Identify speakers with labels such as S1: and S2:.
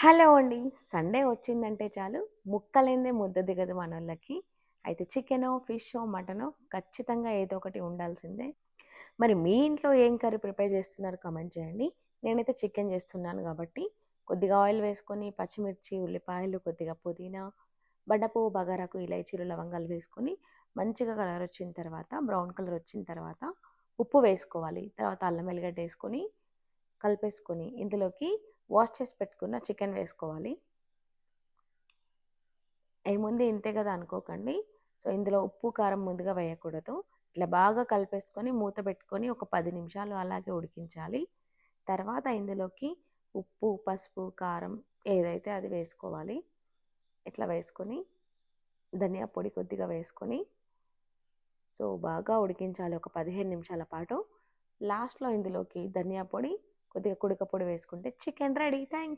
S1: Hello అండి. Sunday వచ్చిందంటే చాలు ముక్కలేనిదే ముద్ద దిగదు మనోళ్ళకి. అయితే చికెనో, ఫిషో, మటనో ఖచ్చితంగా ఏదో ఒకటి ఉండాల్సిందే. మరి మీ ఇంట్లో ఏం కర్రీ ప్రిపేర్ చేస్తున్నారో కామెంట్ చేయండి. నేనైతే చికెన్ చేస్తున్నాను కాబట్టి కొద్దిగా ఆయిల్ వేసుకొని పచ్చిమిర్చి, ఉల్లిపాయలు, కొద్దిగా పుదీనా, బండపువ్వు, బగారాకు, ఇలైచీలు, లవంగాలు వేసుకొని మంచిగా కలర్ వచ్చిన తర్వాత బ్రౌన్ కలర్ వచ్చిన తర్వాత ఉప్పు వేసుకోవాలి. తర్వాత అల్లం ఎల్లిగడ్డ వేసుకొని కలిపేసుకొని ఇందులోకి వాష్ చేసి పెట్టుకున్న చికెన్ వేసుకోవాలి. ఏముంది ఇంతే కదా అనుకోకండి. సో ఇందులో ఉప్పు కారం ముందుగా వేయకూడదు. ఇట్లా బాగా కలిపేసుకొని మూత పెట్టుకొని ఒక 10 నిమిషాలు అలాగే ఉడికించాలి. తర్వాత ఇందులోకి ఉప్పు, పసుపు, కారం ఏదైతే అది వేసుకోవాలి. ఇట్లా వేసుకొని ధనియా పొడి కొద్దిగా వేసుకొని సో బాగా ఉడికించాలి ఒక 15 నిమిషాల పాటు. లాస్ట్లో ఇందులోకి ధనియా పొడి, కొద్దిగా కుడక పొడి వేసుకుంటే చికెన్ రెడీ. Thank you.